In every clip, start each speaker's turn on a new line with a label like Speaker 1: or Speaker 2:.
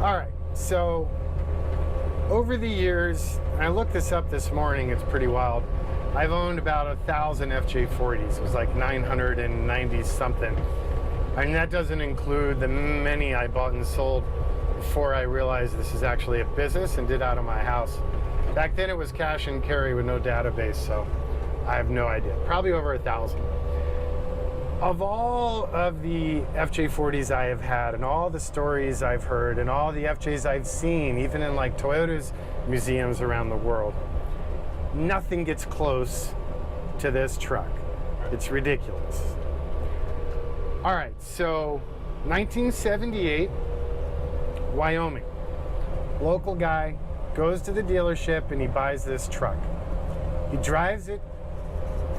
Speaker 1: All right, so over the years, and I looked this up this morning, it's pretty wild. I've owned about 1,000 FJ40s. It was like 990 something. And that doesn't include the many I bought and sold before I realized this is actually a business and did out of my house. Back then it was cash and carry with no database, so I have no idea. Probably over 1,000. Of all of the FJ40s I have had and all the stories I've heard and all the FJs I've seen, even in like Toyota's museums around the world, nothing gets close to this truck. It's ridiculous. All right, so 1978, Wyoming. Local guy goes to the dealership and he buys this truck. He drives it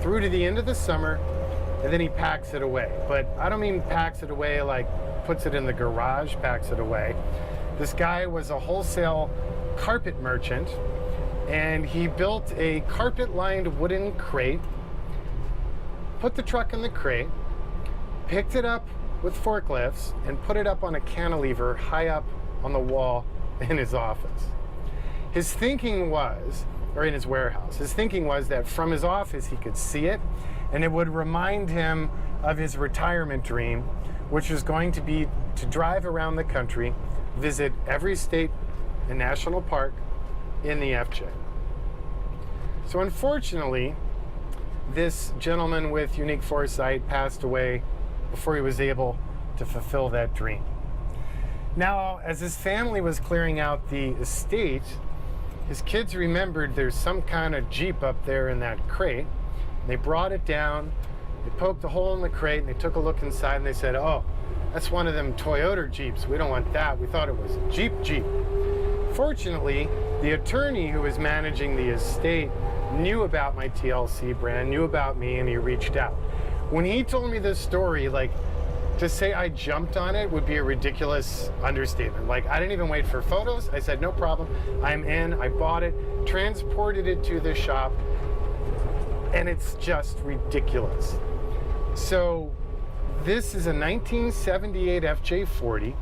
Speaker 1: through to the end of the summer and then he packs it away. But I don't mean packs it away like puts it in the garage, packs it away. This guy was a wholesale carpet merchant and he built a carpet-lined wooden crate, put the truck in the crate, picked it up with forklifts and put it up on a cantilever high up on the wall in his office. His thinking was, or in his warehouse, his thinking was that from his office he could see it and it would remind him of his retirement dream, which was going to be to drive around the country, visit every state and national park in the FJ. So unfortunately, this gentleman with unique foresight passed away before he was able to fulfill that dream. Now, as his family was clearing out the estate, his kids remembered there's some kind of Jeep up there in that crate. They brought it down, they poked a hole in the crate, and they took a look inside and they said, oh, that's one of them Toyota Jeeps. We don't want that. We thought it was a Jeep. Fortunately, the attorney who was managing the estate knew about my TLC brand, knew about me, and he reached out. When he told me this story, like, to say I jumped on it would be a ridiculous understatement. Like, I didn't even wait for photos. I said, no problem. I'm in. I bought it, transported it to the shop, and it's just ridiculous. So this is a 1978 FJ40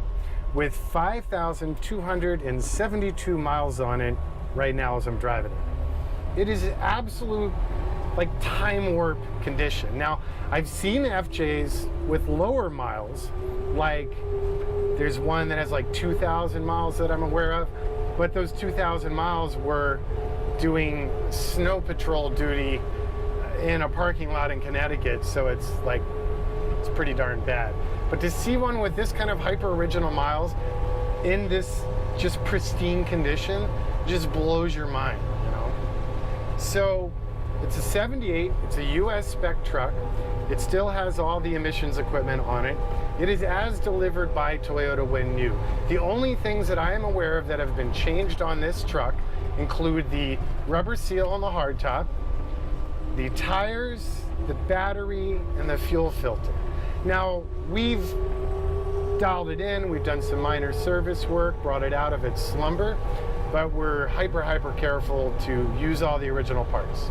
Speaker 1: with 5,272 miles on it right now as I'm driving it. It is absolute, like, time warp condition. Now, I've seen FJs with lower miles, like there's one that has like 2,000 miles that I'm aware of, but those 2,000 miles were doing snow patrol duty in a parking lot in Connecticut, so it's like, it's pretty darn bad. But to see one with this kind of hyper original miles in this just pristine condition just blows your mind, you know? So it's a 78, it's a US spec truck. It still has all the emissions equipment on it. It is as delivered by Toyota when new. The only things that I am aware of that have been changed on this truck include the rubber seal on the hardtop, the tires, the battery, and the fuel filter. Now, we've dialed it in, we've done some minor service work, brought it out of its slumber, but we're hyper careful to use all the original parts.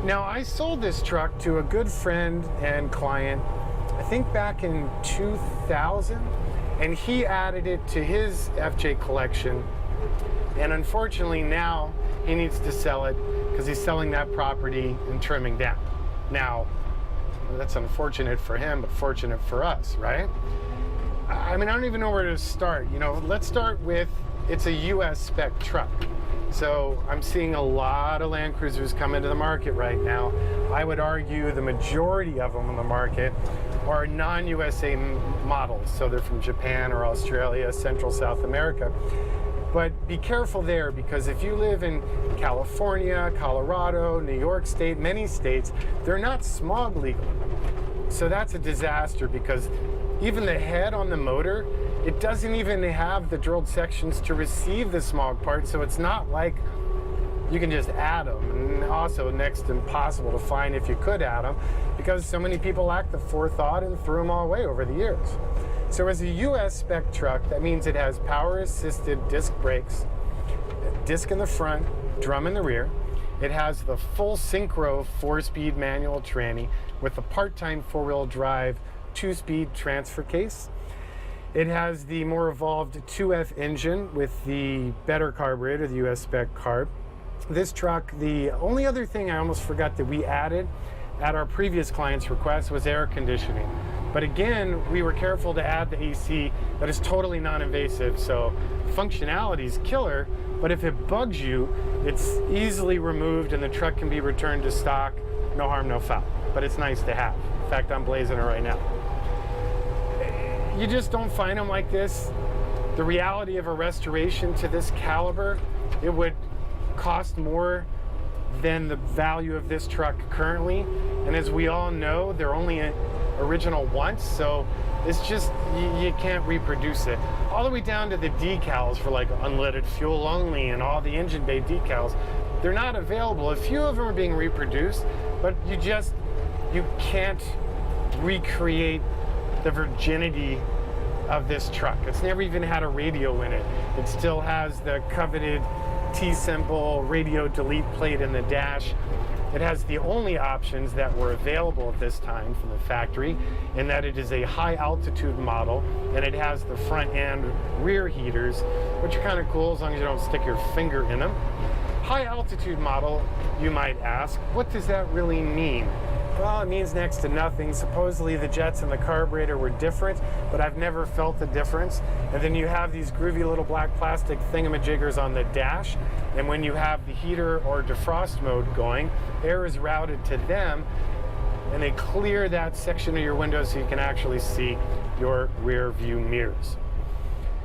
Speaker 1: Now, I sold this truck to a good friend and client, I think back in 2000, and he added it to his FJ collection. And unfortunately now he needs to sell it because he's selling that property and trimming down. Now, that's unfortunate for him, but fortunate for us, right? I mean, I don't even know where to start. You know, let's start with, it's a US spec truck. So I'm seeing a lot of Land Cruisers come into the market right now. I would argue the majority of them in the market are non-USA models. So they're from Japan or Australia, Central South America. But be careful there, because if you live in California, Colorado, New York State, many states, they're not smog legal. So that's a disaster, because even the head on the motor, it doesn't even have the drilled sections to receive the smog part, so it's not like you can just add them. And also next to impossible to find if you could add them, because so many people lack the forethought and threw them all away over the years. So as a US spec truck, that means it has power assisted disc brakes, disc in the front, drum in the rear. It has the full synchro 4-speed manual tranny with the part-time 4-wheel drive 2-speed transfer case. It has the more evolved 2F engine with the better carburetor, the US spec carb. This truck, the only other thing I almost forgot that we added at our previous client's request was air conditioning. But again, we were careful to add the AC that is totally non-invasive, so functionality is killer, but if it bugs you, it's easily removed and the truck can be returned to stock, no harm, no foul. But it's nice to have. In fact, I'm blazing it right now. You just don't find them like this. The reality of a restoration to this caliber, it would cost more than the value of this truck currently. And as we all know, they're only original once, so it's just, you can't reproduce it. All the way down to the decals for like unleaded fuel only and all the engine bay decals, they're not available. A few of them are being reproduced, but you can't recreate the virginity of this truck. It's never even had a radio in it. It still has the coveted T-symbol radio delete plate in the dash. It has the only options that were available at this time from the factory, in that it is a high altitude model and it has the front and rear heaters, which are kind of cool as long as you don't stick your finger in them. High altitude model, you might ask, what does that really mean? Well, it means next to nothing. Supposedly the jets and the carburetor were different, but I've never felt the difference. And then you have these groovy little black plastic thingamajiggers on the dash, and when you have the heater or defrost mode going, air is routed to them, and they clear that section of your window so you can actually see your rear view mirrors.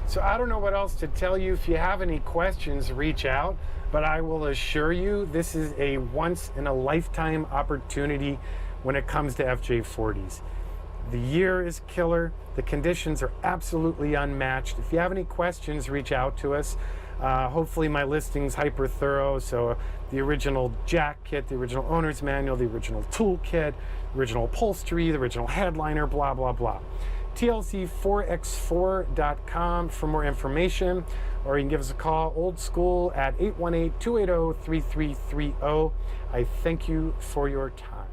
Speaker 1: So I don't know what else to tell you. If you have any questions, reach out. But I will assure you, this is a once-in-a-lifetime opportunity when it comes to FJ40s. The year is killer. The conditions are absolutely unmatched. If you have any questions, reach out to us. Hopefully my listing's hyper thorough. So the original jack kit, the original owner's manual, the original tool kit, original upholstery, the original headliner, blah, blah, blah. TLC4x4.com for more information, or you can give us a call old school at 818-280-3330. I thank you for your time.